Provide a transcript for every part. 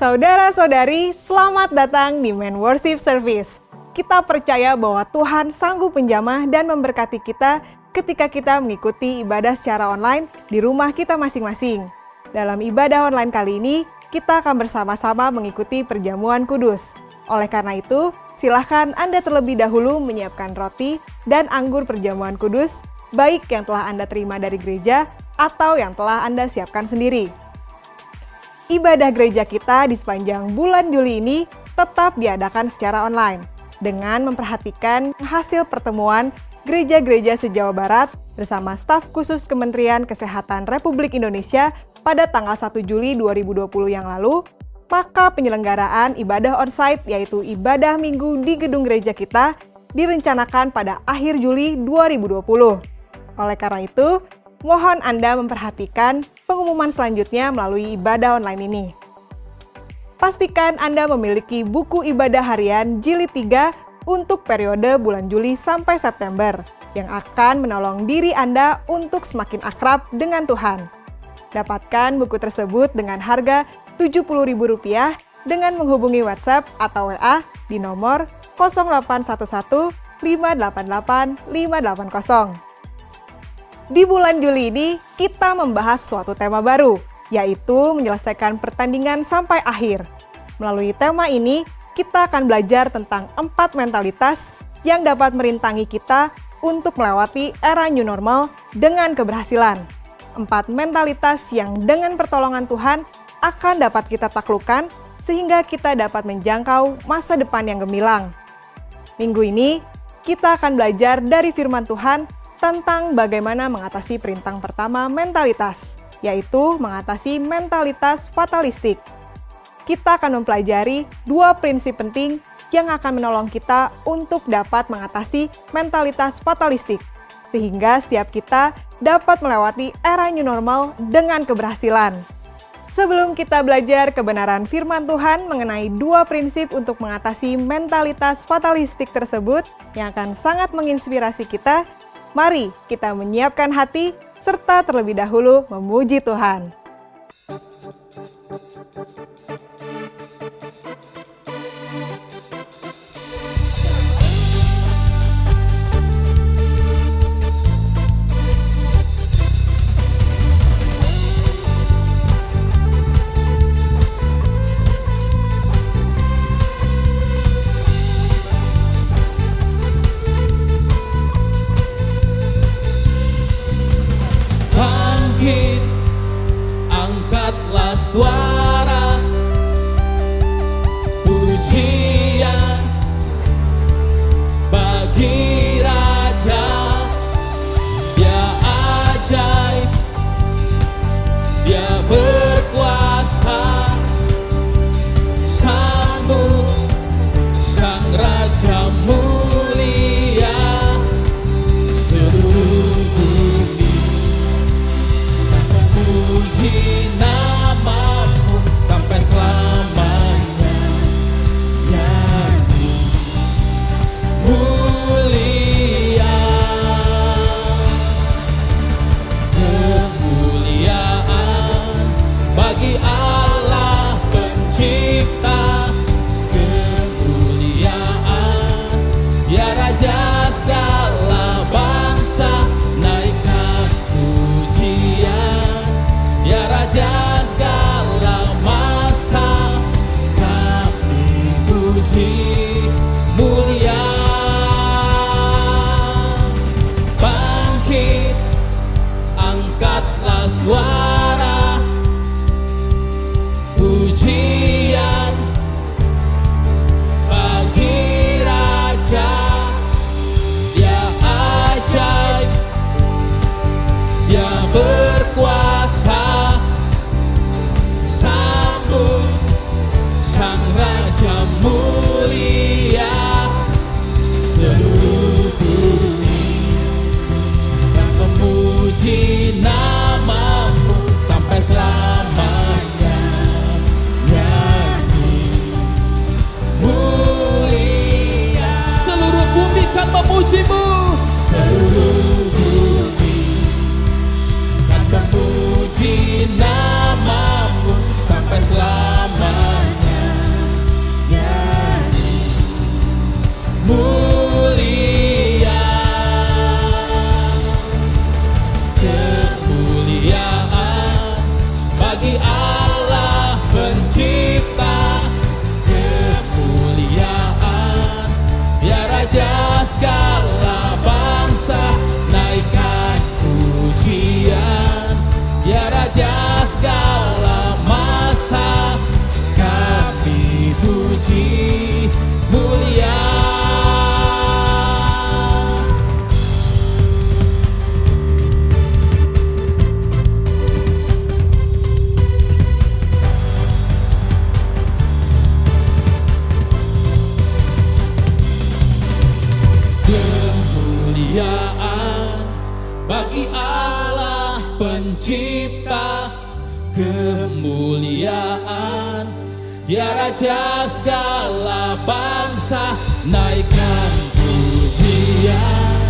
Saudara-saudari, selamat datang di Men Worship Service. Kita percaya bahwa Tuhan sanggup menjamah dan memberkati kita ketika kita mengikuti ibadah secara online di rumah kita masing-masing. Dalam ibadah online kali ini, kita akan bersama-sama mengikuti perjamuan kudus. Oleh karena itu, silahkan Anda terlebih dahulu menyiapkan roti dan anggur perjamuan kudus, baik yang telah Anda terima dari gereja atau yang telah Anda siapkan sendiri. Ibadah gereja kita di sepanjang bulan Juli ini tetap diadakan secara online dengan memperhatikan hasil pertemuan gereja-gereja se-Jawa Barat bersama staf khusus Kementerian Kesehatan Republik Indonesia pada tanggal 1 Juli 2020 yang lalu. Maka penyelenggaraan ibadah onsite yaitu ibadah minggu di gedung gereja kita direncanakan pada akhir Juli 2020. Oleh karena itu, mohon Anda memperhatikan pengumuman selanjutnya melalui ibadah online ini. Pastikan Anda memiliki buku ibadah harian Jilid 3 untuk periode bulan Juli sampai September yang akan menolong diri Anda untuk semakin akrab dengan Tuhan. Dapatkan buku tersebut dengan harga Rp70.000 dengan menghubungi WhatsApp atau WA di nomor 0811 588 580. Di bulan Juli ini, kita membahas suatu tema baru, yaitu menyelesaikan pertandingan sampai akhir. Melalui tema ini, kita akan belajar tentang 4 mentalitas yang dapat merintangi kita untuk melewati era new normal dengan keberhasilan. 4 mentalitas yang dengan pertolongan Tuhan akan dapat kita taklukkan sehingga kita dapat menjangkau masa depan yang gemilang. Minggu ini, kita akan belajar dari firman Tuhan tentang bagaimana mengatasi perintang pertama mentalitas, yaitu mengatasi mentalitas fatalistik. Kita akan mempelajari 2 prinsip penting yang akan menolong kita untuk dapat mengatasi mentalitas fatalistik, sehingga setiap kita dapat melewati era new normal dengan keberhasilan. Sebelum kita belajar kebenaran firman Tuhan mengenai 2 prinsip untuk mengatasi mentalitas fatalistik tersebut yang akan sangat menginspirasi kita, mari kita menyiapkan hati serta terlebih dahulu memuji Tuhan. Angkatlah suara kemuliaan. Ya Raja segala bangsa, naikkan pujian.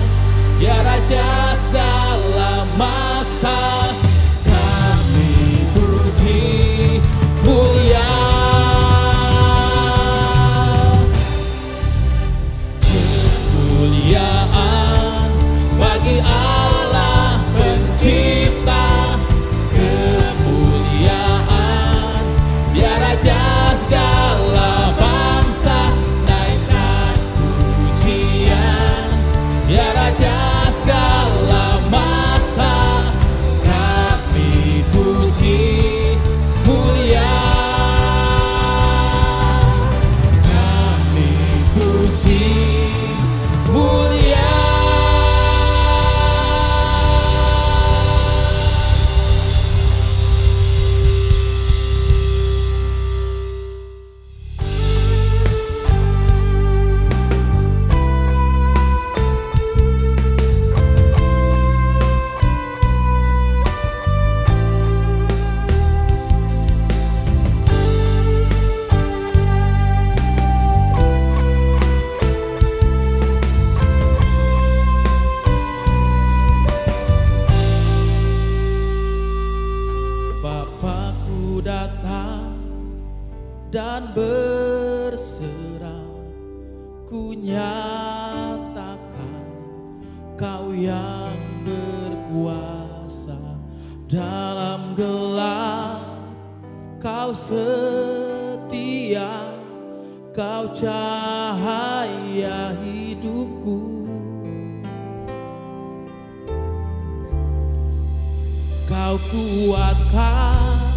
Ya Raja segala masa, kami puji mulia. Kemuliaan bagi Allah pencipta, kemuliaan biar Raja segala bangsa, naikkan pujian. Ya Raja segala masa, kami puji mulia. Kami puji mulia. Bapakku datang dan berserah, ku nyatakan Kau yang berkuasa. Dalam gelap Kau setia, Kau cahaya hidupku. Kau kuatkan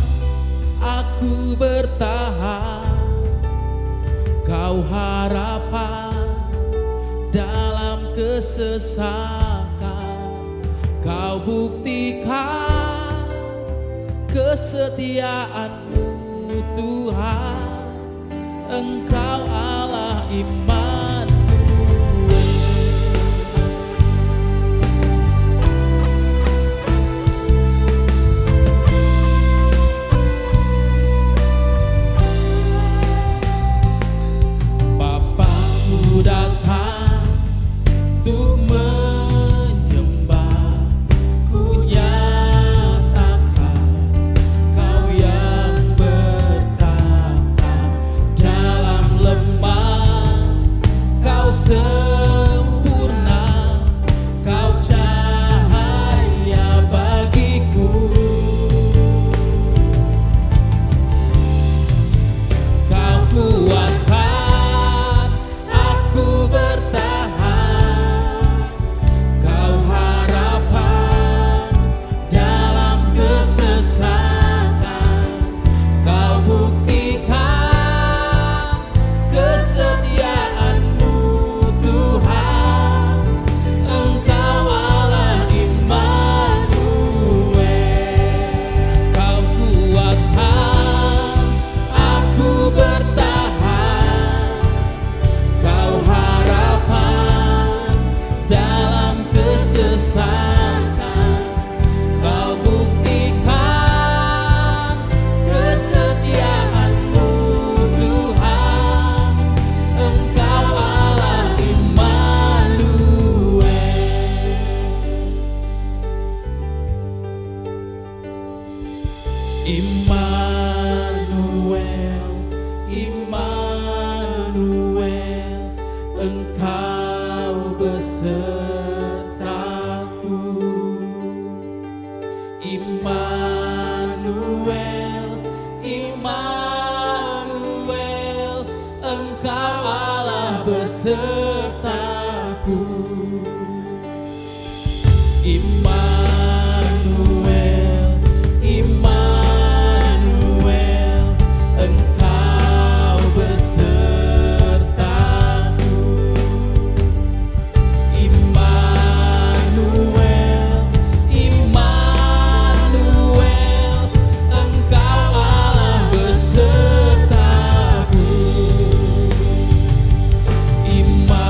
aku bertahan, Kau harapan dalam kesesakan. Kau buktikan kesetiaan-Mu Tuhan, Engkau Allah Immanuel. Bapakku datang untuk menyembah, ku nyatakan Kau yang bertata. Dalam lemah Kau sempurna, Kau cahaya bagiku. Kau kuatkan aku bertahan, Kau harapan dalam kesesakan. Kau buktikan kesetiaan-Mu Tuhan, Engkau Allah Immanuel. Kau kuatkan aku bertahan, Kau harapan dalam kesesakan. Kau buktikan kesetiaan-Mu Tuhan, Engkau Allah Immanuel. Immanuel, Immanuel, Engkau besertaku. Immanuel, Immanuel, Engkau Allah besertaku. Immanuel, Immanuel, Engkau besertaku. Immanuel, Immanuel, Engkau Allah besertaku. Immanuel,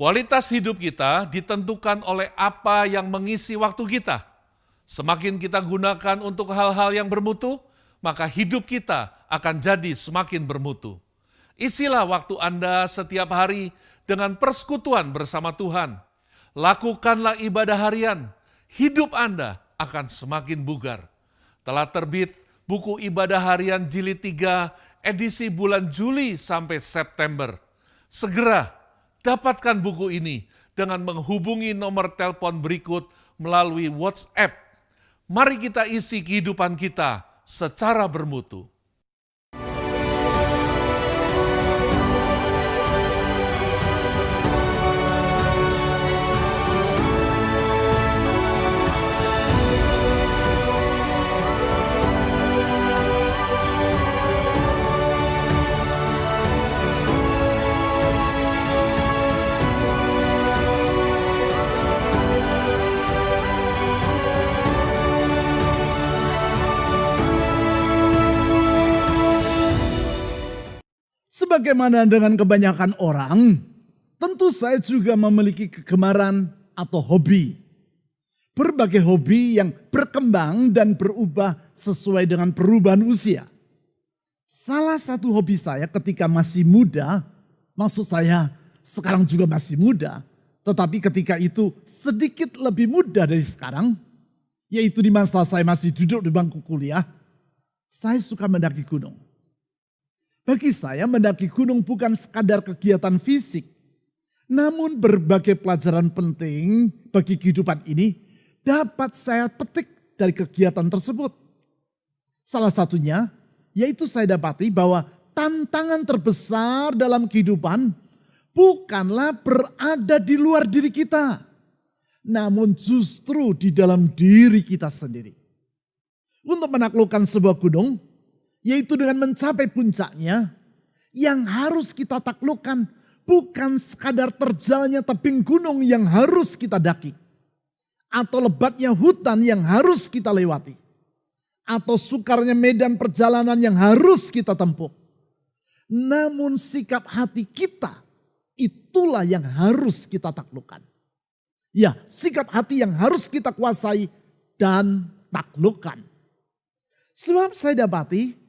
Kualitas hidup kita ditentukan oleh apa yang mengisi waktu kita. Semakin kita gunakan untuk hal-hal yang bermutu, maka hidup kita akan jadi semakin bermutu. Isilah waktu Anda setiap hari dengan persekutuan bersama Tuhan. Lakukanlah ibadah harian, hidup Anda akan semakin bugar. Telah terbit buku ibadah harian jilid 3 edisi bulan Juli sampai September. Segera dapatkan buku ini dengan menghubungi nomor telepon berikut melalui WhatsApp. Mari kita isi kehidupan kita secara bermutu. Sebagaimana dengan kebanyakan orang, tentu saya juga memiliki kegemaran atau hobi. Berbagai hobi yang berkembang dan berubah sesuai dengan perubahan usia. Salah satu hobi saya ketika masih muda, maksud saya sekarang juga masih muda, tetapi ketika itu sedikit lebih muda dari sekarang, yaitu di masa saya masih duduk di bangku kuliah, saya suka mendaki gunung. Bagi saya mendaki gunung bukan sekadar kegiatan fisik, namun berbagai pelajaran penting bagi kehidupan ini dapat saya petik dari kegiatan tersebut. Salah satunya yaitu saya dapati bahwa tantangan terbesar dalam kehidupan bukanlah berada di luar diri kita, namun justru di dalam diri kita sendiri. Untuk menaklukkan sebuah gunung, yaitu dengan mencapai puncaknya, yang harus kita taklukkan bukan sekadar terjalnya tebing gunung yang harus kita daki, atau lebatnya hutan yang harus kita lewati, atau sukarnya medan perjalanan yang harus kita tempuh. Namun sikap hati kita, itulah yang harus kita taklukkan. Ya, sikap hati yang harus kita kuasai dan taklukkan. Sebab saya dapati,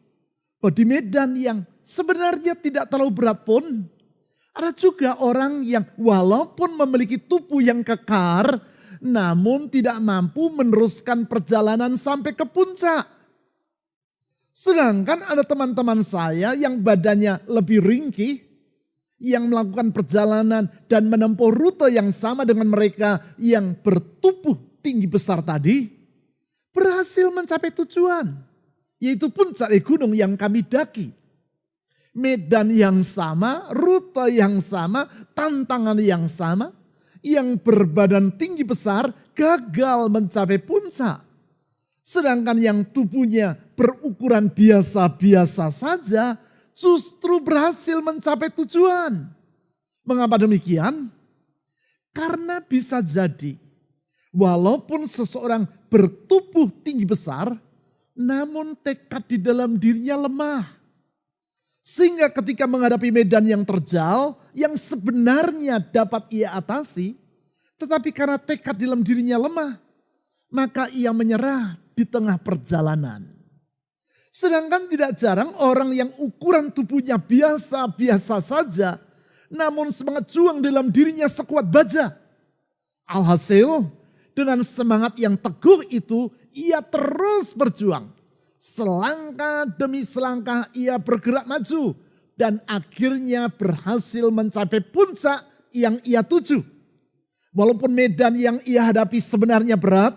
di medan yang sebenarnya tidak terlalu berat pun, ada juga orang yang walaupun memiliki tubuh yang kekar, namun tidak mampu meneruskan perjalanan sampai ke puncak. Sedangkan ada teman-teman saya yang badannya lebih ringkih, yang melakukan perjalanan dan menempuh rute yang sama dengan mereka yang bertubuh tinggi besar tadi, berhasil mencapai tujuan. Yaitu puncak gunung yang kami daki. Medan yang sama, rute yang sama, tantangan yang sama. Yang berbadan tinggi besar gagal mencapai puncak. Sedangkan yang tubuhnya berukuran biasa-biasa saja justru berhasil mencapai tujuan. Mengapa demikian? Karena bisa jadi walaupun seseorang bertubuh tinggi besar, namun tekad di dalam dirinya lemah. Sehingga ketika menghadapi medan yang terjal, yang sebenarnya dapat ia atasi, tetapi karena tekad di dalam dirinya lemah, maka ia menyerah di tengah perjalanan. Sedangkan tidak jarang orang yang ukuran tubuhnya biasa-biasa saja, namun semangat juang dalam dirinya sekuat baja. Alhasil, dengan semangat yang teguh itu, ia terus berjuang. Selangkah demi selangkah ia bergerak maju. Dan akhirnya berhasil mencapai puncak yang ia tuju. Walaupun medan yang ia hadapi sebenarnya berat,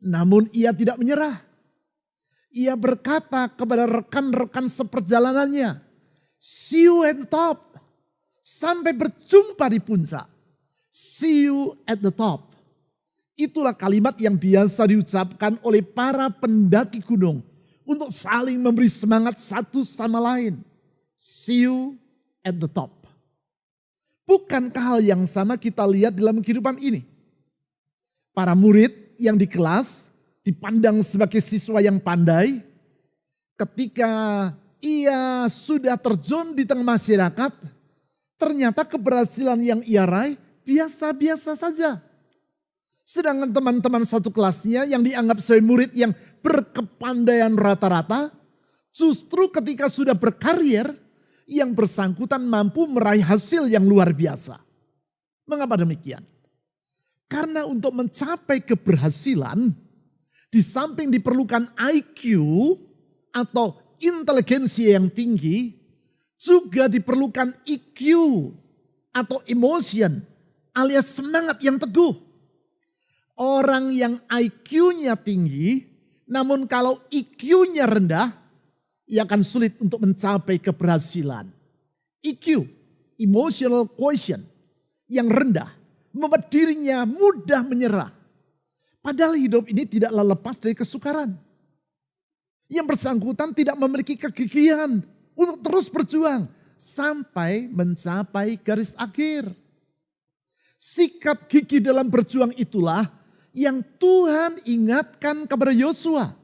namun ia tidak menyerah. Ia berkata kepada rekan-rekan seperjalanannya, "See you at the top." Sampai berjumpa di puncak. See you at the top. Itulah kalimat yang biasa diucapkan oleh para pendaki gunung untuk saling memberi semangat satu sama lain. See you at the top. Bukankah hal yang sama kita lihat dalam kehidupan ini? Para murid yang di kelas dipandang sebagai siswa yang pandai. Ketika ia sudah terjun di tengah masyarakat, ternyata keberhasilan yang ia raih biasa-biasa saja. Sedangkan teman-teman satu kelasnya yang dianggap sebagai murid yang berkepandaian rata-rata, justru ketika sudah berkarir, yang bersangkutan mampu meraih hasil yang luar biasa. Mengapa demikian? Karena untuk mencapai keberhasilan, di samping diperlukan IQ atau inteligensi yang tinggi, juga diperlukan EQ atau emotion alias semangat yang teguh. Orang yang IQ-nya tinggi, namun kalau EQ-nya rendah, ia akan sulit untuk mencapai keberhasilan. EQ, emotional quotient, yang rendah, membuat dirinya mudah menyerah. Padahal hidup ini tidaklah lepas dari kesukaran. Yang bersangkutan tidak memiliki kegigihan untuk terus berjuang sampai mencapai garis akhir. Sikap gigih dalam berjuang itulah yang Tuhan ingatkan kepada Yosua.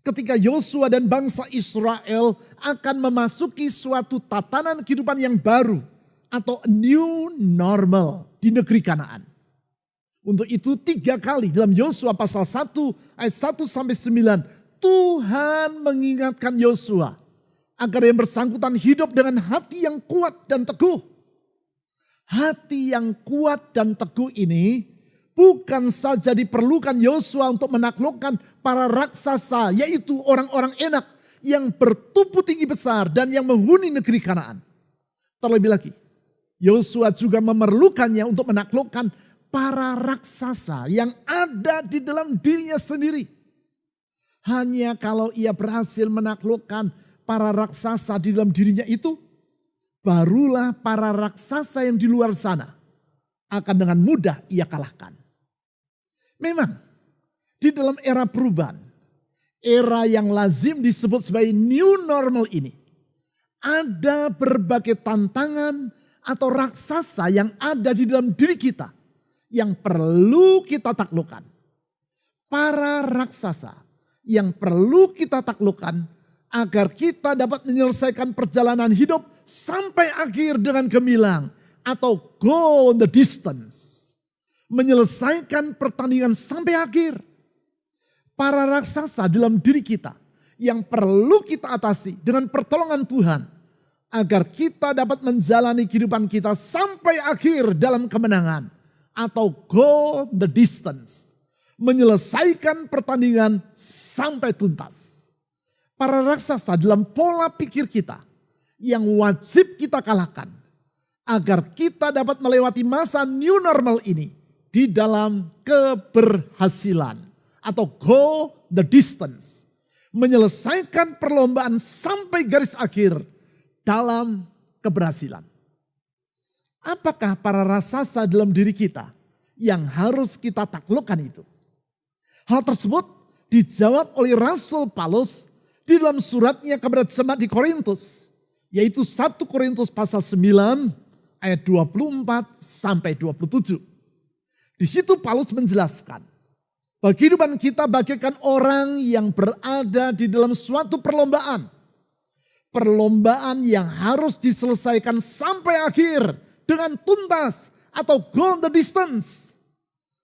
Ketika Yosua dan bangsa Israel akan memasuki suatu tatanan kehidupan yang baru atau a new normal di negeri Kanaan. Untuk itu 3 kali dalam Yosua pasal 1 ayat 1 sampai 9 Tuhan mengingatkan Yosua agar yang bersangkutan hidup dengan hati yang kuat dan teguh. Hati yang kuat dan teguh ini bukan saja diperlukan Yosua untuk menaklukkan para raksasa, yaitu orang-orang enak yang bertubuh tinggi besar dan yang menghuni negeri Kanaan. Terlebih lagi, Yosua juga memerlukannya untuk menaklukkan para raksasa yang ada di dalam dirinya sendiri. Hanya kalau ia berhasil menaklukkan para raksasa di dalam dirinya itu, barulah para raksasa yang di luar sana akan dengan mudah ia kalahkan. Memang di dalam era perubahan, era yang lazim disebut sebagai new normal ini, ada berbagai tantangan atau raksasa yang ada di dalam diri kita yang perlu kita taklukkan. Para raksasa yang perlu kita taklukkan agar kita dapat menyelesaikan perjalanan hidup sampai akhir dengan gemilang atau go the distance. Menyelesaikan pertandingan sampai akhir. Para raksasa dalam diri kita yang perlu kita atasi dengan pertolongan Tuhan agar kita dapat menjalani kehidupan kita sampai akhir dalam kemenangan atau go the distance. Menyelesaikan pertandingan sampai tuntas. Para raksasa dalam pola pikir kita yang wajib kita kalahkan agar kita dapat melewati masa new normal ini di dalam keberhasilan atau go the distance. Menyelesaikan perlombaan sampai garis akhir dalam keberhasilan. Apakah para raksasa dalam diri kita yang harus kita taklukkan itu? Hal tersebut dijawab oleh Rasul Paulus di dalam suratnya kepada jemaat di Korintus, yaitu 1 Korintus pasal 9 ayat 24 sampai 27. Di situ Paulus menjelaskan bahwa kehidupan kita bagaikan orang yang berada di dalam suatu perlombaan. Perlombaan yang harus diselesaikan sampai akhir dengan tuntas atau go the distance.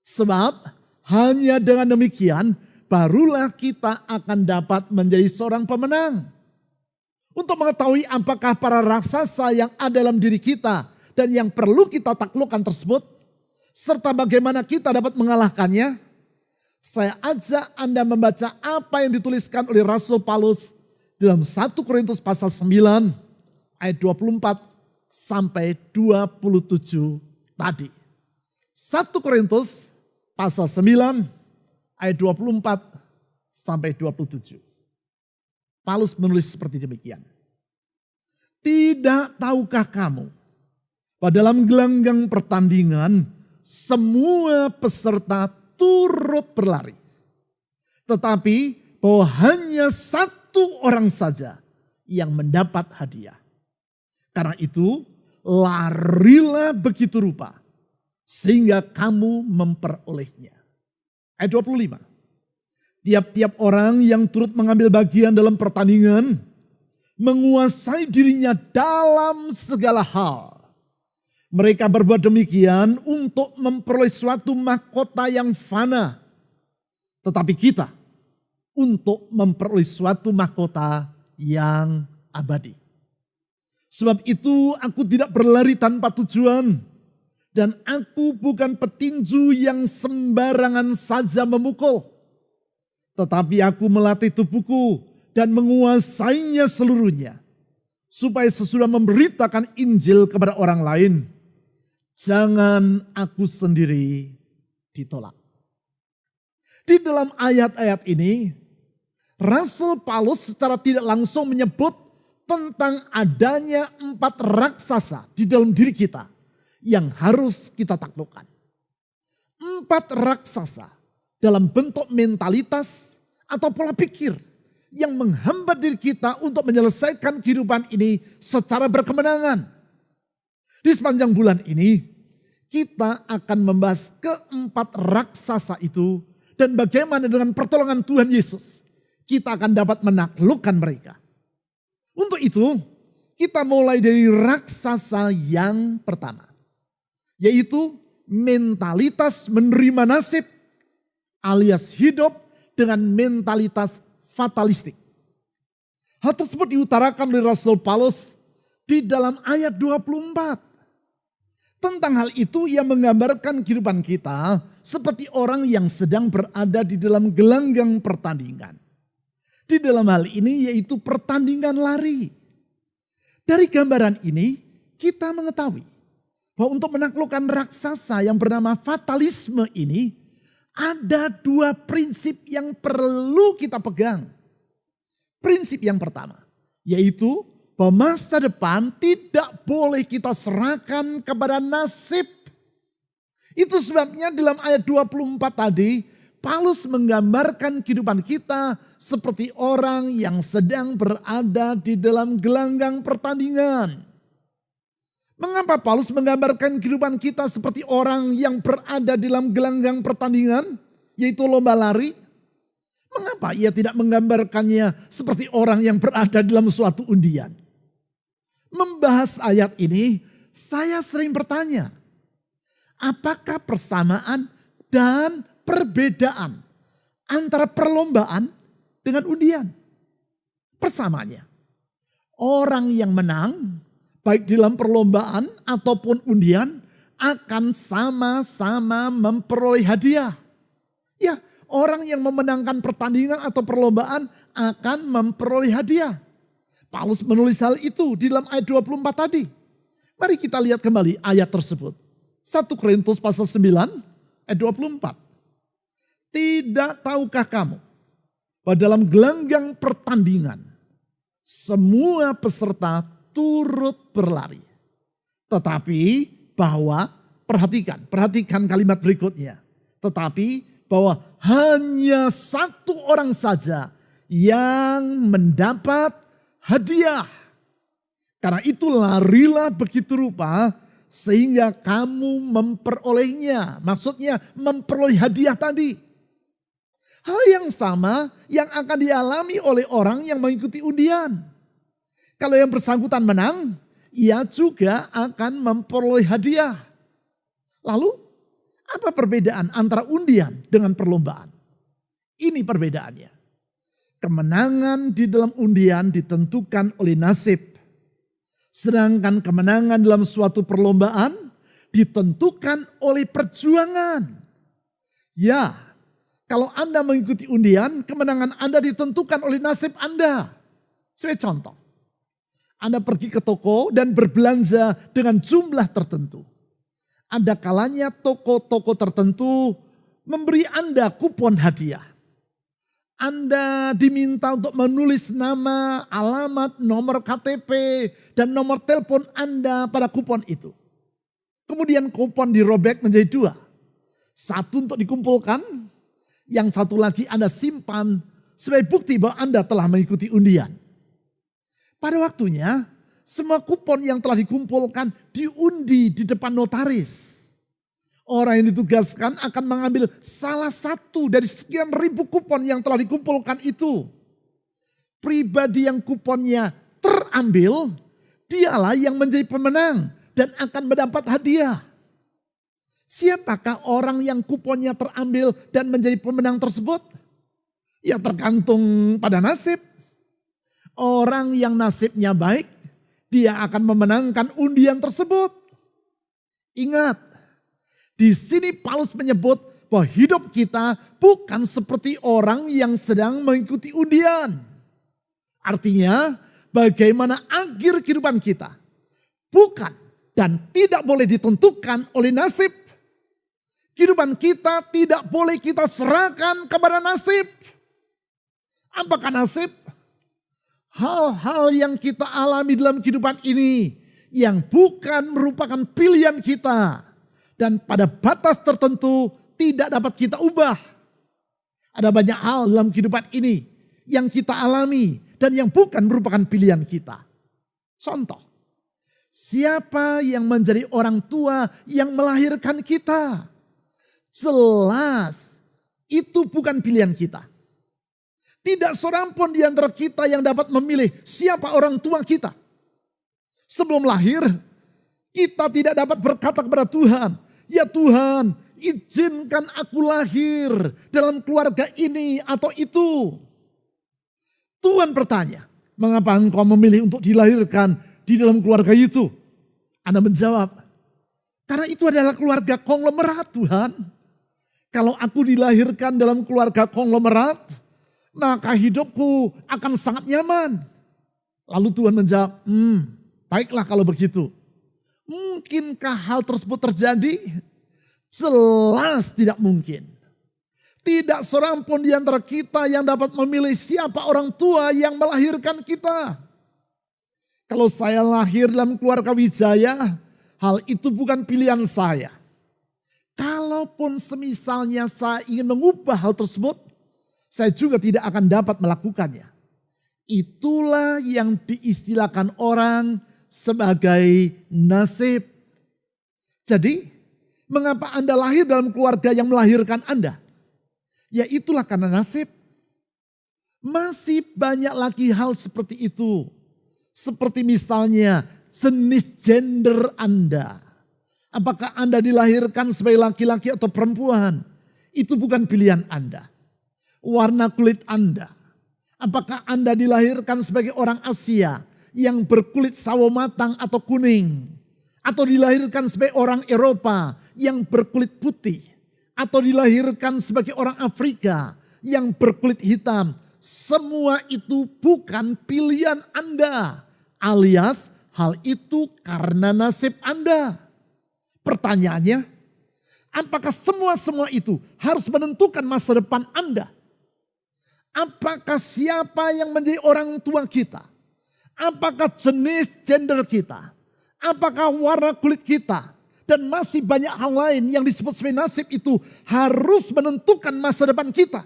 Sebab hanya dengan demikian barulah kita akan dapat menjadi seorang pemenang. Untuk mengetahui apakah para raksasa yang ada dalam diri kita dan yang perlu kita taklukkan tersebut, serta bagaimana kita dapat mengalahkannya, saya ajak Anda membaca apa yang dituliskan oleh Rasul Paulus dalam 1 Korintus pasal 9 ayat 24 sampai 27 tadi. 1 Korintus pasal 9 ayat 24 sampai 27. Paulus menulis seperti demikian. Tidak tahukah kamu bahwa dalam gelanggang pertandingan semua peserta turut berlari. Tetapi bahwa hanya satu orang saja yang mendapat hadiah. Karena itu larilah begitu rupa sehingga kamu memperolehnya. Ayat 25. Tiap-tiap orang yang turut mengambil bagian dalam pertandingan menguasai dirinya dalam segala hal. Mereka berbuat demikian untuk memperoleh suatu mahkota yang fana. Tetapi kita untuk memperoleh suatu mahkota yang abadi. Sebab itu aku tidak berlari tanpa tujuan. Dan aku bukan petinju yang sembarangan saja memukul. Tetapi aku melatih tubuhku dan menguasainya seluruhnya. Supaya sesudah memberitakan Injil kepada orang lain, jangan aku sendiri ditolak. Di dalam ayat-ayat ini, Rasul Paulus secara tidak langsung menyebut tentang adanya 4 raksasa di dalam diri kita yang harus kita taklukkan. 4 raksasa dalam bentuk mentalitas atau pola pikir yang menghambat diri kita untuk menyelesaikan kehidupan ini secara berkemenangan. Di sepanjang bulan ini, kita akan membahas ke-4 raksasa itu dan bagaimana dengan pertolongan Tuhan Yesus kita akan dapat menaklukkan mereka. Untuk itu, kita mulai dari raksasa yang pertama, yaitu mentalitas menerima nasib alias hidup dengan mentalitas fatalistik. Hal tersebut diutarakan oleh Rasul Paulus di dalam ayat 24. Tentang hal itu ia menggambarkan kehidupan kita seperti orang yang sedang berada di dalam gelanggang pertandingan. Di dalam hal ini yaitu pertandingan lari. Dari gambaran ini kita mengetahui bahwa untuk menaklukkan raksasa yang bernama fatalisme ini ada 2 prinsip yang perlu kita pegang. Prinsip yang pertama yaitu bahwa masa depan tidak boleh kita serahkan kepada nasib. Itu sebabnya dalam ayat 24 tadi Paulus menggambarkan kehidupan kita seperti orang yang sedang berada di dalam gelanggang pertandingan. Mengapa Paulus menggambarkan kehidupan kita seperti orang yang berada di dalam gelanggang pertandingan, yaitu lomba lari? Mengapa ia tidak menggambarkannya seperti orang yang berada dalam suatu undian? Membahas ayat ini, saya sering bertanya, apakah persamaan dan perbedaan antara perlombaan dengan undian? Persamaannya, orang yang menang baik dalam perlombaan ataupun undian akan sama-sama memperoleh hadiah. Ya, orang yang memenangkan pertandingan atau perlombaan akan memperoleh hadiah. Paulus menulis hal itu di dalam ayat 24 tadi. Mari kita lihat kembali ayat tersebut. 1 Korintus pasal 9 ayat 24. Tidak tahukah kamu bahwa dalam gelanggang pertandingan semua peserta turut berlari. Tetapi bahwa, perhatikan kalimat berikutnya. Tetapi bahwa hanya 1 orang saja yang mendapat hadiah. Karena itu larilah begitu rupa sehingga kamu memperolehnya. Maksudnya memperoleh hadiah tadi. Hal yang sama yang akan dialami oleh orang yang mengikuti undian. Kalau yang bersangkutan menang, ia juga akan memperoleh hadiah. Lalu, apa perbedaan antara undian dengan perlombaan? Ini perbedaannya. Kemenangan di dalam undian ditentukan oleh nasib. Sedangkan kemenangan dalam suatu perlombaan ditentukan oleh perjuangan. Ya, kalau Anda mengikuti undian, kemenangan Anda ditentukan oleh nasib Anda. Sebagai contoh, Anda pergi ke toko dan berbelanja dengan jumlah tertentu. Ada kalanya toko-toko tertentu memberi Anda kupon hadiah. Anda diminta untuk menulis nama, alamat, nomor KTP, dan nomor telepon Anda pada kupon itu. Kemudian kupon dirobek menjadi 2. Satu untuk dikumpulkan, yang satu lagi Anda simpan sebagai bukti bahwa Anda telah mengikuti undian. Pada waktunya, semua kupon yang telah dikumpulkan diundi di depan notaris. Orang yang ditugaskan akan mengambil salah satu dari sekian ribu kupon yang telah dikumpulkan itu. Pribadi yang kuponnya terambil, dialah yang menjadi pemenang dan akan mendapat hadiah. Siapakah orang yang kuponnya terambil dan menjadi pemenang tersebut? Ya tergantung pada nasib. Orang yang nasibnya baik, dia akan memenangkan undian tersebut. Ingat, di sini Paulus menyebut bahwa hidup kita bukan seperti orang yang sedang mengikuti undian. Artinya, bagaimana akhir kehidupan kita bukan dan tidak boleh ditentukan oleh nasib. Kehidupan kita tidak boleh kita serahkan kepada nasib. Apakah nasib? Hal-hal yang kita alami dalam kehidupan ini yang bukan merupakan pilihan kita dan pada batas tertentu tidak dapat kita ubah. Ada banyak hal dalam kehidupan ini yang kita alami dan yang bukan merupakan pilihan kita. Contoh, siapa yang menjadi orang tua yang melahirkan kita? Jelas itu bukan pilihan kita. Tidak seorang pun di antara kita yang dapat memilih siapa orang tua kita. Sebelum lahir, kita tidak dapat berkata kepada Tuhan, ya Tuhan, izinkan aku lahir dalam keluarga ini atau itu. Tuhan bertanya, mengapa engkau memilih untuk dilahirkan di dalam keluarga itu? Anda menjawab, karena itu adalah keluarga konglomerat Tuhan. Kalau aku dilahirkan dalam keluarga konglomerat, maka hidupku akan sangat nyaman. Lalu Tuhan menjawab, baiklah kalau begitu. Mungkinkah hal tersebut terjadi? Jelas tidak mungkin. Tidak seorang pun di antara kita yang dapat memilih siapa orang tua yang melahirkan kita. Kalau saya lahir dalam keluarga Wijaya, hal itu bukan pilihan saya. Kalaupun semisalnya saya ingin mengubah hal tersebut, saya juga tidak akan dapat melakukannya. Itulah yang diistilahkan orang sebagai nasib. Jadi, mengapa Anda lahir dalam keluarga yang melahirkan Anda? Ya itulah karena nasib. Masih banyak lagi hal seperti itu. Seperti misalnya jenis gender Anda. Apakah Anda dilahirkan sebagai laki-laki atau perempuan? Itu bukan pilihan Anda. Warna kulit Anda. Apakah Anda dilahirkan sebagai orang Asia yang berkulit sawo matang atau kuning? Atau dilahirkan sebagai orang Eropa yang berkulit putih? Atau dilahirkan sebagai orang Afrika yang berkulit hitam? Semua itu bukan pilihan Anda. Alias hal itu karena nasib Anda. Pertanyaannya, apakah semua itu harus menentukan masa depan Anda? Apakah siapa yang menjadi orang tua kita? Apakah jenis gender kita? Apakah warna kulit kita? Dan masih banyak hal lain yang disebut sebagai nasib itu harus menentukan masa depan kita.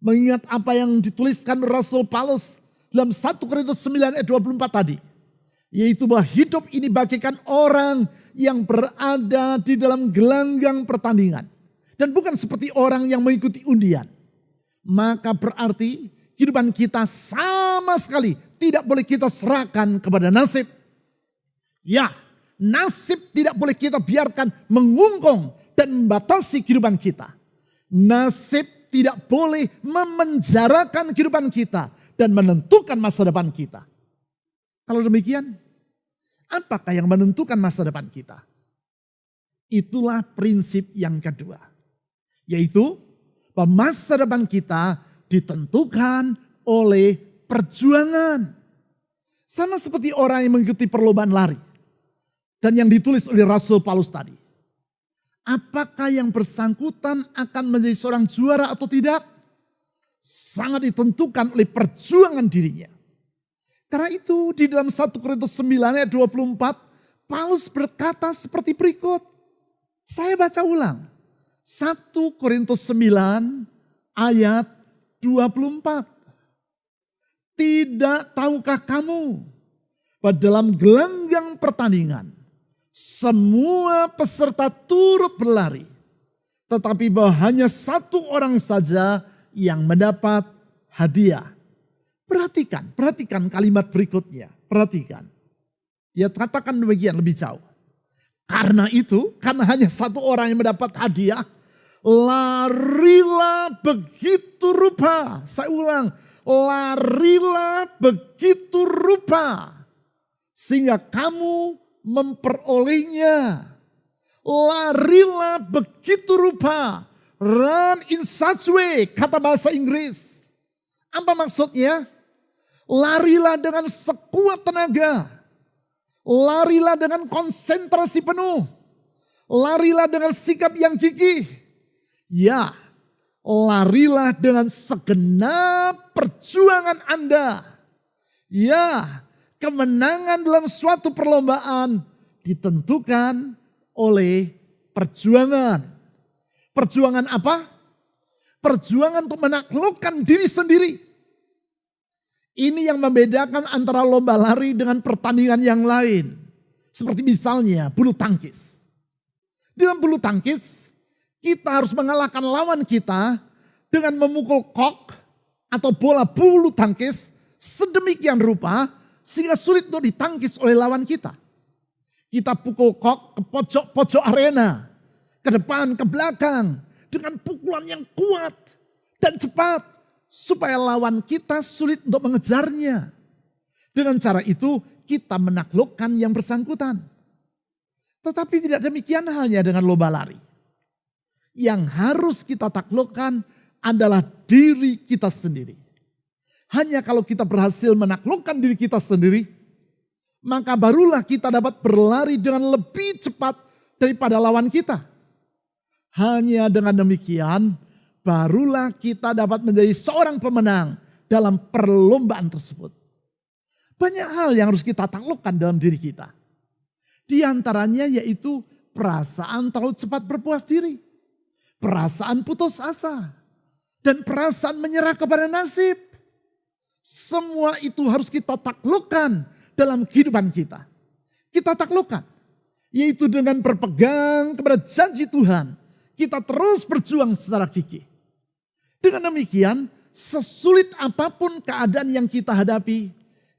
Mengingat apa yang dituliskan Rasul Paulus dalam 1 Korintus 9 ayat 24 tadi. Yaitu bahwa hidup ini bagaikan orang yang berada di dalam gelanggang pertandingan. Dan bukan seperti orang yang mengikuti undian. Maka berarti kehidupan kita sama sekali tidak boleh kita serahkan kepada nasib. Ya, nasib tidak boleh kita biarkan mengungkung dan membatasi kehidupan kita. Nasib tidak boleh memenjarakan kehidupan kita dan menentukan masa depan kita. Kalau demikian, apakah yang menentukan masa depan kita? Itulah prinsip yang kedua. Yaitu bahwa masa depan kita ditentukan oleh perjuangan. Sama seperti orang yang mengikuti perlombaan lari. Dan yang ditulis oleh Rasul Paulus tadi. Apakah yang bersangkutan akan menjadi seorang juara atau tidak? Sangat ditentukan oleh perjuangan dirinya. Karena itu di dalam 1 Korintus 9 ayat 24, Paulus berkata seperti berikut. Saya baca ulang. 1 Korintus 9 ayat 24. Tidak tahukah kamu bahwa dalam gelanggang pertandingan semua peserta turut berlari. Tetapi bahwa hanya satu orang saja yang mendapat hadiah. Perhatikan kalimat berikutnya. Perhatikan. Dia katakan demikian lebih jauh. Karena itu, karena hanya satu orang yang mendapat hadiah, larilah begitu rupa. Saya ulang, larilah begitu rupa. Sehingga kamu memperolehnya. Larilah begitu rupa. Run in such way, kata bahasa Inggris. Apa maksudnya? Larilah dengan sekuat tenaga. Larilah dengan konsentrasi penuh. Larilah dengan sikap yang gigih. Ya, larilah dengan segenap perjuangan Anda. Ya, kemenangan dalam suatu perlombaan ditentukan oleh perjuangan. Perjuangan apa? Perjuangan untuk menaklukkan diri sendiri. Ini yang membedakan antara lomba lari dengan pertandingan yang lain. Seperti misalnya bulu tangkis. Dalam bulu tangkis, kita harus mengalahkan lawan kita dengan memukul kok atau bola bulu tangkis sedemikian rupa sehingga sulit untuk ditangkis oleh lawan kita. Kita pukul kok ke pojok-pojok arena, ke depan, ke belakang, dengan pukulan yang kuat dan cepat, supaya lawan kita sulit untuk mengejarnya. Dengan cara itu, kita menaklukkan yang bersangkutan. Tetapi tidak demikian halnya dengan lomba lari. Yang harus kita taklukkan adalah diri kita sendiri. Hanya kalau kita berhasil menaklukkan diri kita sendiri, maka barulah kita dapat berlari dengan lebih cepat daripada lawan kita. Hanya dengan demikian, barulah kita dapat menjadi seorang pemenang dalam perlombaan tersebut. Banyak hal yang harus kita taklukkan dalam diri kita. Di antaranya yaitu perasaan terlalu cepat berpuas diri, perasaan putus asa, dan perasaan menyerah kepada nasib. Semua itu harus kita taklukkan dalam kehidupan kita. Kita taklukkan, yaitu dengan berpegang kepada janji Tuhan. Kita terus berjuang secara gigih. Dengan demikian, sesulit apapun keadaan yang kita hadapi,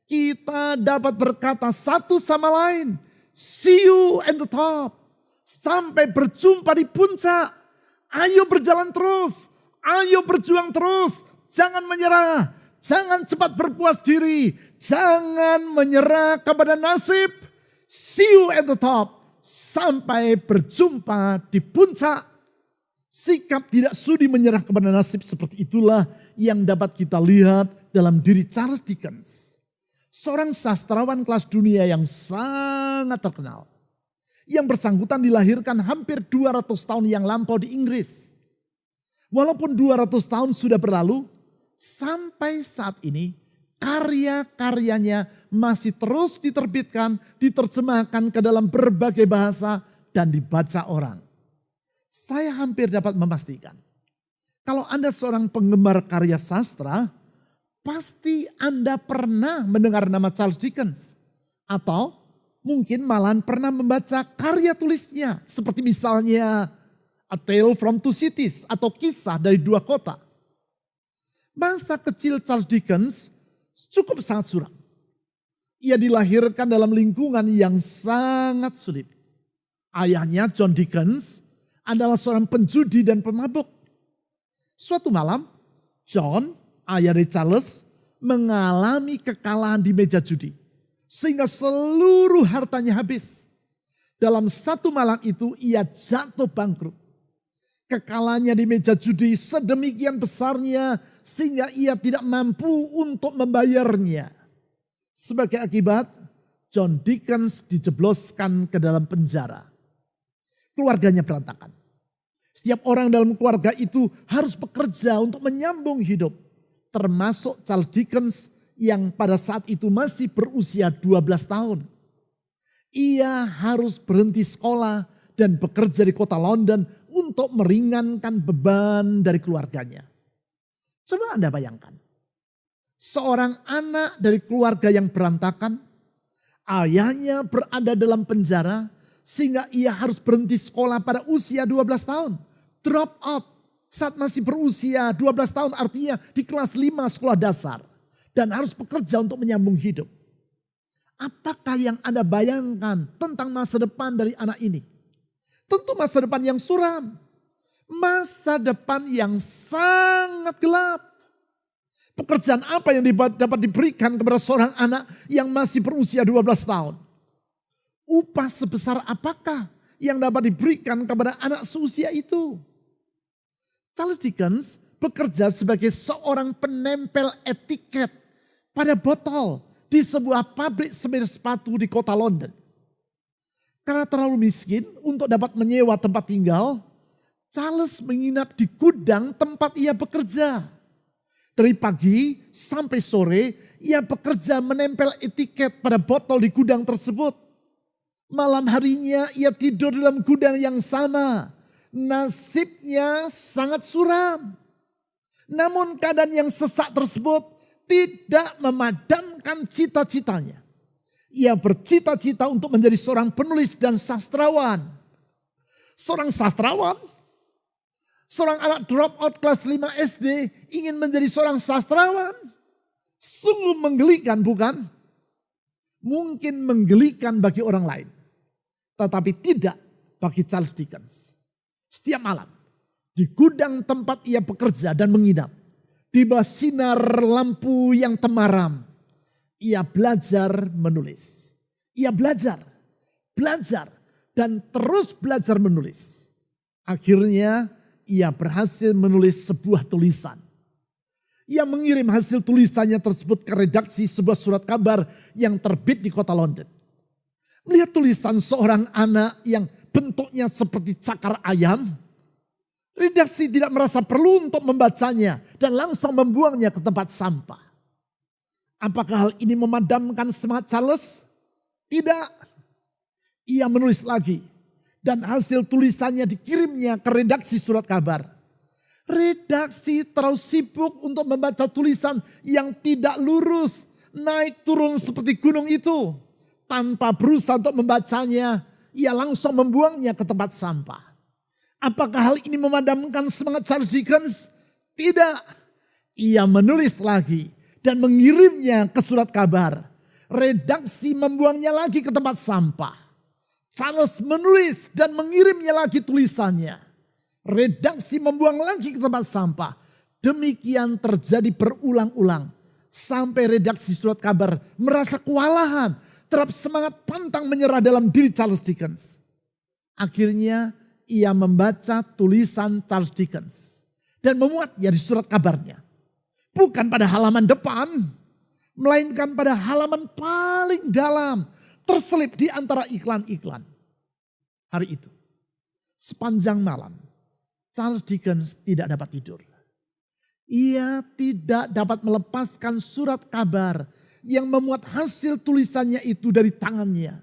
kita dapat berkata satu sama lain, see you at the top. Sampai berjumpa di puncak. Ayo berjalan terus, ayo berjuang terus, jangan menyerah. Jangan cepat berpuas diri. Jangan menyerah kepada nasib. See you at the top. Sampai berjumpa di puncak. Sikap tidak sudi menyerah kepada nasib seperti itulah yang dapat kita lihat dalam diri Charles Dickens. Seorang sastrawan kelas dunia yang sangat terkenal. Yang bersangkutan dilahirkan hampir 200 tahun yang lampau di Inggris. Walaupun 200 tahun sudah berlalu, sampai saat ini karya-karyanya masih terus diterbitkan, diterjemahkan ke dalam berbagai bahasa dan dibaca orang. Saya hampir dapat memastikan, kalau Anda seorang penggemar karya sastra, pasti Anda pernah mendengar nama Charles Dickens. Atau mungkin malahan pernah membaca karya tulisnya, seperti misalnya A Tale from Two Cities atau Kisah dari Dua Kota. Masa kecil Charles Dickens cukup sangat suram. Ia dilahirkan dalam lingkungan yang sangat sulit. Ayahnya John Dickens adalah seorang penjudi dan pemabuk. Suatu malam, John, ayah dari Charles, mengalami kekalahan di meja judi. Sehingga seluruh hartanya habis. Dalam satu malam itu ia jatuh bangkrut. Kekalahannya di meja judi sedemikian besarnya sehingga ia tidak mampu untuk membayarnya. Sebagai akibat, John Dickens dijebloskan ke dalam penjara. Keluarganya berantakan. Setiap orang dalam keluarga itu harus bekerja untuk menyambung hidup. Termasuk Charles Dickens yang pada saat itu masih berusia 12 tahun. Ia harus berhenti sekolah dan bekerja di kota London untuk meringankan beban dari keluarganya. Coba Anda bayangkan. Seorang anak dari keluarga yang berantakan, ayahnya berada dalam penjara sehingga ia harus berhenti sekolah pada usia 12 tahun. Drop out saat masih berusia 12 tahun artinya di kelas 5 sekolah dasar. Dan harus bekerja untuk menyambung hidup. Apakah yang Anda bayangkan tentang masa depan dari anak ini? Tentu masa depan yang suram. Masa depan yang sangat gelap. Pekerjaan apa yang dapat diberikan kepada seorang anak yang masih berusia 12 tahun? Upah sebesar apakah yang dapat diberikan kepada anak seusia itu? Charles Dickens bekerja sebagai seorang penempel etiket pada botol di sebuah pabrik semen sepatu di kota London. Karena terlalu miskin untuk dapat menyewa tempat tinggal, Charles menginap di gudang tempat ia bekerja. Dari pagi sampai sore, ia bekerja menempel etiket pada botol di gudang tersebut. Malam harinya ia tidur dalam gudang yang sama. Nasibnya sangat suram. Namun keadaan yang sesak tersebut tidak memadamkan cita-citanya. Ia bercita-cita untuk menjadi seorang penulis dan sastrawan. Seorang sastrawan? Seorang anak dropout kelas 5 SD ingin menjadi seorang sastrawan? Sungguh menggelikan, bukan? Mungkin menggelikan bagi orang lain. Tetapi tidak bagi Charles Dickens. Setiap malam di gudang tempat ia bekerja dan menginap, di bawah sinar lampu yang temaram, ia belajar menulis. Ia belajar, dan terus belajar menulis. Akhirnya ia berhasil menulis sebuah tulisan. Ia mengirim hasil tulisannya tersebut ke redaksi sebuah surat kabar yang terbit di kota London. Melihat tulisan seorang anak yang bentuknya seperti cakar ayam, redaksi tidak merasa perlu untuk membacanya dan langsung membuangnya ke tempat sampah. Apakah hal ini memadamkan semangat Charles? Tidak. Ia menulis lagi dan hasil tulisannya dikirimnya ke redaksi surat kabar. Redaksi terlalu sibuk untuk membaca tulisan yang tidak lurus, naik turun seperti gunung itu. Tanpa berusaha untuk membacanya, ia langsung membuangnya ke tempat sampah. Apakah hal ini memadamkan semangat Charles Dickens? Tidak. Ia menulis lagi dan mengirimnya ke surat kabar. Redaksi membuangnya lagi ke tempat sampah. Charles menulis dan mengirimnya lagi tulisannya. Redaksi membuang lagi ke tempat sampah. Demikian terjadi berulang-ulang. Sampai redaksi surat kabar merasa kewalahan terhadap semangat pantang menyerah dalam diri Charles Dickens. Akhirnya ia membaca tulisan Charles Dickens dan memuatnya di surat kabarnya. Bukan pada halaman depan, melainkan pada halaman paling dalam, terselip di antara iklan-iklan. Hari itu, sepanjang malam, Charles Dickens tidak dapat tidur. Ia tidak dapat melepaskan surat kabar yang memuat hasil tulisannya itu dari tangannya.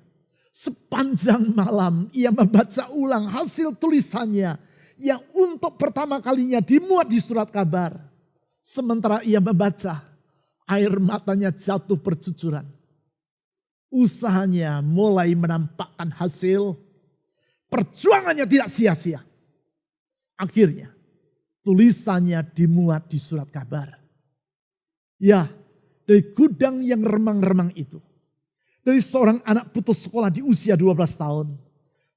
Sepanjang malam ia membaca ulang hasil tulisannya yang untuk pertama kalinya dimuat di surat kabar. Sementara ia membaca, air matanya jatuh bercucuran. Usahanya mulai menampakkan hasil. Perjuangannya tidak sia-sia. Akhirnya tulisannya dimuat di surat kabar. Ya, dari gudang yang remang-remang itu. Dari seorang anak putus sekolah di usia 12 tahun.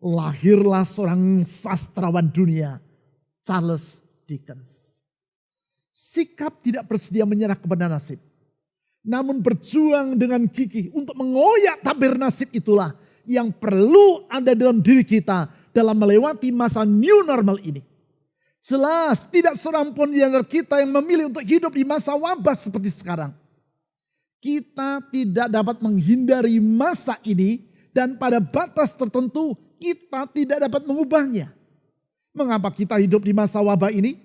Lahirlah seorang sastrawan dunia, Charles Dickens. Sikap tidak bersedia menyerah kepada nasib. Namun berjuang dengan gigih untuk mengoyak tabir nasib itulah yang perlu ada dalam diri kita dalam melewati masa new normal ini. Jelas tidak seorang pun di antara kita yang memilih untuk hidup di masa wabah seperti sekarang. Kita tidak dapat menghindari masa ini dan pada batas tertentu kita tidak dapat mengubahnya. Mengapa kita hidup di masa wabah ini?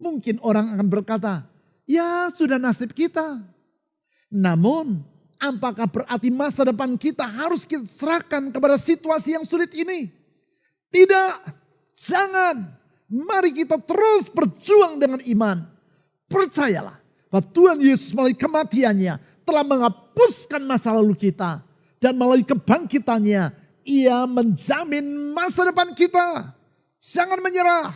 Mungkin orang akan berkata, ya sudah nasib kita. Namun apakah berarti masa depan kita harus kita serahkan kepada situasi yang sulit ini? Tidak, jangan. Mari kita terus berjuang dengan iman. Percayalah bahwa Tuhan Yesus melalui kematiannya telah menghapuskan masa lalu kita. Dan melalui kebangkitannya ia menjamin masa depan kita. Jangan menyerah.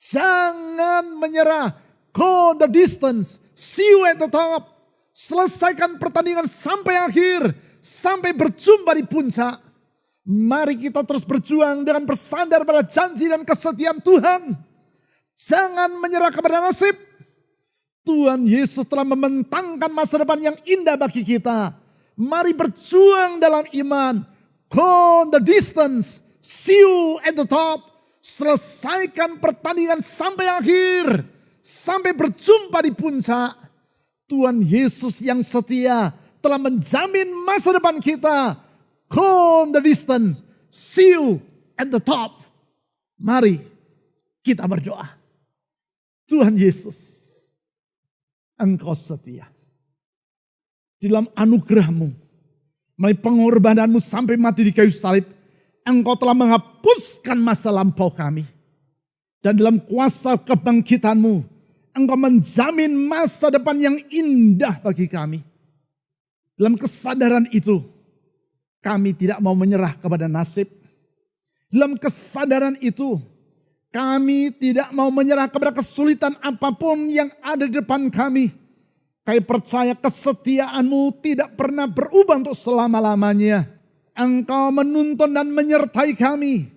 Jangan menyerah. Go the distance. See you at the top. Selesaikan pertandingan sampai akhir. sampai berjumpa di puncak. Mari kita terus berjuang dengan bersandar pada janji dan kesetiaan Tuhan. Jangan menyerah kepada nasib. Tuhan Yesus telah membentangkan masa depan yang indah bagi kita. Mari berjuang dalam iman. Go the distance, see you at the top. Selesaikan pertandingan sampai akhir. Sampai berjumpa di puncak. Tuhan Yesus yang setia telah menjamin masa depan kita. Go the distance, see you at the top. Mari kita berdoa. Tuhan Yesus, Engkau setia. Di dalam anugerah-Mu, melalui pengorbanan-Mu sampai mati di kayu salib, Engkau telah menghapuskan masa lampau kami. Dan dalam kuasa kebangkitan-Mu, Engkau menjamin masa depan yang indah bagi kami. Dalam kesadaran itu, kami tidak mau menyerah kepada nasib. Dalam kesadaran itu, kami tidak mau menyerah kepada kesulitan apapun yang ada di depan kami. Kami percaya kesetiaan-Mu tidak pernah berubah untuk selama-lamanya. Engkau menuntun dan menyertai kami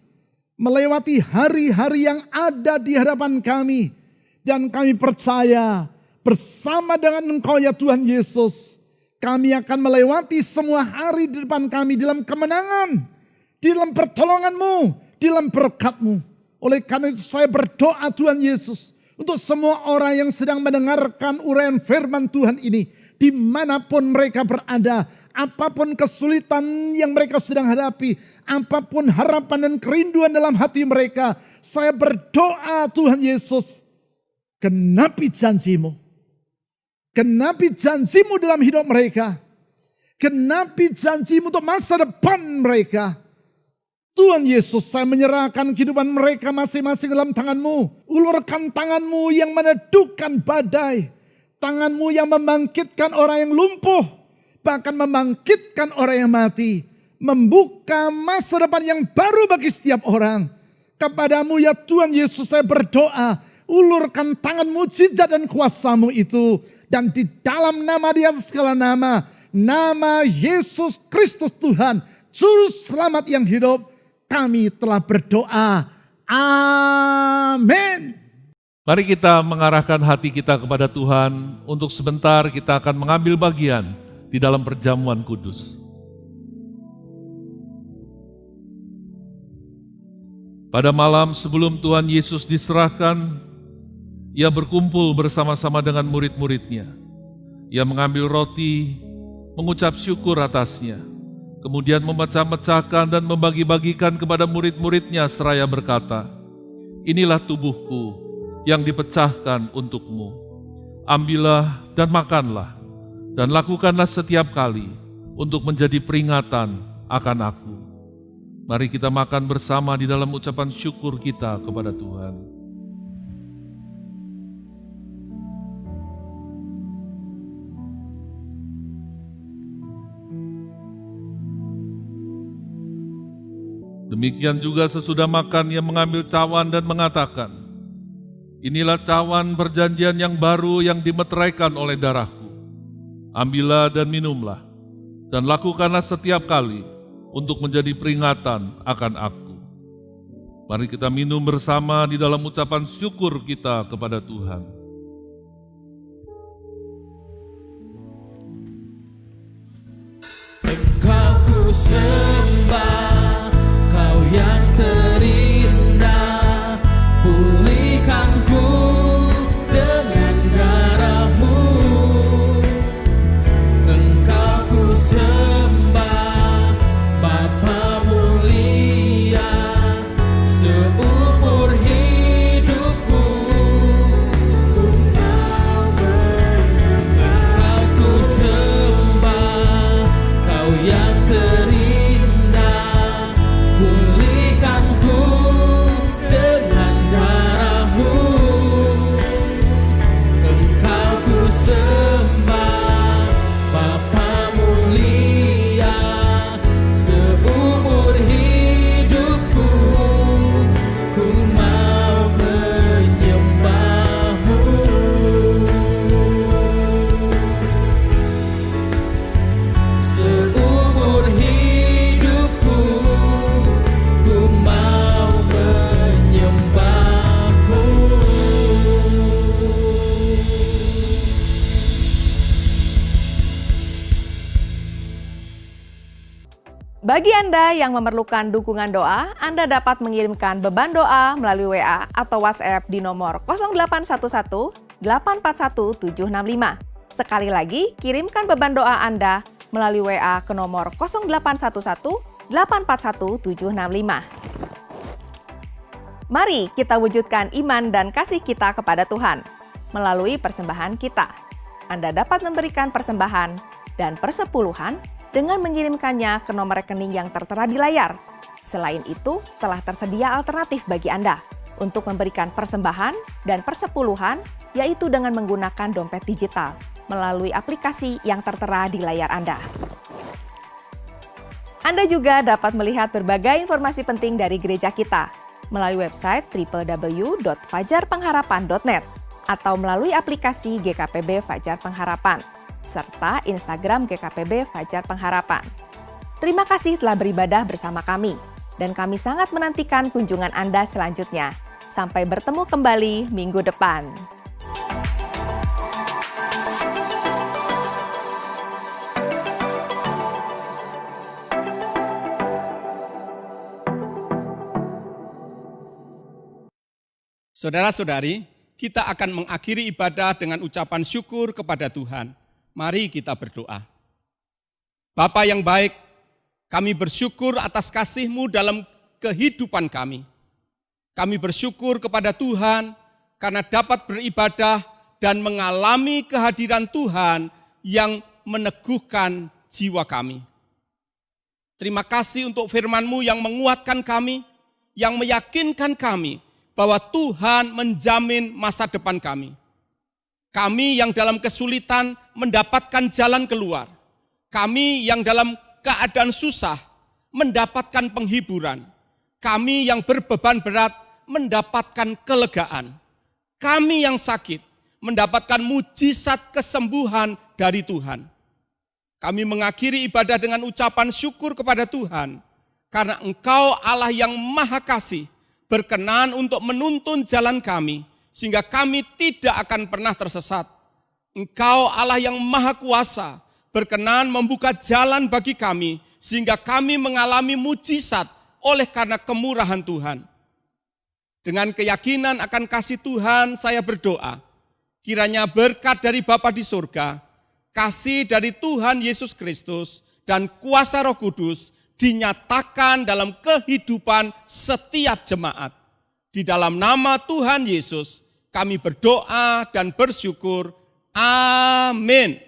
melewati hari-hari yang ada di hadapan kami. Dan kami percaya bersama dengan Engkau ya Tuhan Yesus, kami akan melewati semua hari di depan kami dalam kemenangan, di dalam pertolongan-Mu, di dalam berkat-Mu. Oleh karena itu saya berdoa Tuhan Yesus, untuk semua orang yang sedang mendengarkan uraian firman Tuhan ini, dimanapun mereka berada, apapun kesulitan yang mereka sedang hadapi, apapun harapan dan kerinduan dalam hati mereka, saya berdoa Tuhan Yesus, genapi janji-Mu. Genapi janji-Mu dalam hidup mereka. Genapi janji-Mu untuk masa depan mereka. Tuhan Yesus, saya menyerahkan kehidupan mereka masing-masing dalam tangan-Mu. Ulurkan tangan-Mu yang meneduhkan badai. Tangan-Mu yang membangkitkan orang yang lumpuh. Bahkan membangkitkan orang yang mati. Membuka masa depan yang baru bagi setiap orang. Kepadamu ya Tuhan Yesus saya berdoa. Ulurkan tangan mujizat dan kuasa-Mu itu. Dan di dalam nama di atas segala nama. Nama Yesus Kristus Tuhan. Juru selamat yang hidup. Kami telah berdoa. Amin. Mari kita mengarahkan hati kita kepada Tuhan. Untuk sebentar kita akan mengambil bagian di dalam perjamuan kudus. Pada malam sebelum Tuhan Yesus diserahkan, Ia berkumpul bersama-sama dengan murid-muridnya. Ia mengambil roti, mengucap syukur atasnya, kemudian memecah-mecahkan dan membagi-bagikan kepada murid-muridnya seraya berkata, "Inilah tubuhku yang dipecahkan untukmu. Ambillah dan makanlah, dan lakukanlah setiap kali untuk menjadi peringatan akan aku." Mari kita makan bersama di dalam ucapan syukur kita kepada Tuhan. Demikian juga sesudah makan Ia mengambil cawan dan mengatakan, "Inilah cawan perjanjian yang baru yang dimeteraikan oleh darahku. Ambillah dan minumlah, dan lakukanlah setiap kali untuk menjadi peringatan akan aku." Mari kita minum bersama di dalam ucapan syukur kita kepada Tuhan. Engkau ku sembah, Kau yang terindah, pulihkanku dengan darah-Mu. Engkau ku sembah, Bapa mulia, seumur hidupku. Engkau ku sembah, Kau yang terindah, Bagi Anda yang memerlukan dukungan doa, Anda dapat mengirimkan beban doa melalui WA atau WhatsApp di nomor 0811 841 765. Sekali lagi, kirimkan beban doa Anda melalui WA ke nomor 0811 841 765. Mari kita wujudkan iman dan kasih kita kepada Tuhan melalui persembahan kita. Anda dapat memberikan persembahan dan persepuluhan dengan mengirimkannya ke nomor rekening yang tertera di layar. Selain itu, telah tersedia alternatif bagi Anda untuk memberikan persembahan dan persepuluhan, yaitu dengan menggunakan dompet digital melalui aplikasi yang tertera di layar Anda. Anda juga dapat melihat berbagai informasi penting dari gereja kita melalui website www.fajarpengharapan.net atau melalui aplikasi GKPB Fajar Pengharapan, serta Instagram GKPB Fajar Pengharapan. Terima kasih telah beribadah bersama kami, dan kami sangat menantikan kunjungan Anda selanjutnya. Sampai bertemu kembali minggu depan. Saudara-saudari, kita akan mengakhiri ibadah dengan ucapan syukur kepada Tuhan. Mari kita berdoa. Bapa yang baik, kami bersyukur atas kasih-Mu dalam kehidupan kami. Kami bersyukur kepada Tuhan karena dapat beribadah dan mengalami kehadiran Tuhan yang meneguhkan jiwa kami. Terima kasih untuk firman-Mu yang menguatkan kami, yang meyakinkan kami bahwa Tuhan menjamin masa depan kami. Kami yang dalam kesulitan mendapatkan jalan keluar. Kami yang dalam keadaan susah mendapatkan penghiburan. Kami yang berbeban berat mendapatkan kelegaan. Kami yang sakit mendapatkan mujizat kesembuhan dari Tuhan. Kami mengakhiri ibadah dengan ucapan syukur kepada Tuhan, karena Engkau Allah yang Maha Kasih, berkenan untuk menuntun jalan kami, sehingga kami tidak akan pernah tersesat. Engkau Allah yang Maha Kuasa, berkenan membuka jalan bagi kami, sehingga kami mengalami mujizat oleh karena kemurahan Tuhan. Dengan keyakinan akan kasih Tuhan, saya berdoa, kiranya berkat dari Bapa di surga, kasih dari Tuhan Yesus Kristus, dan kuasa Roh Kudus dinyatakan dalam kehidupan setiap jemaat. Di dalam nama Tuhan Yesus, kami berdoa dan bersyukur. Amin.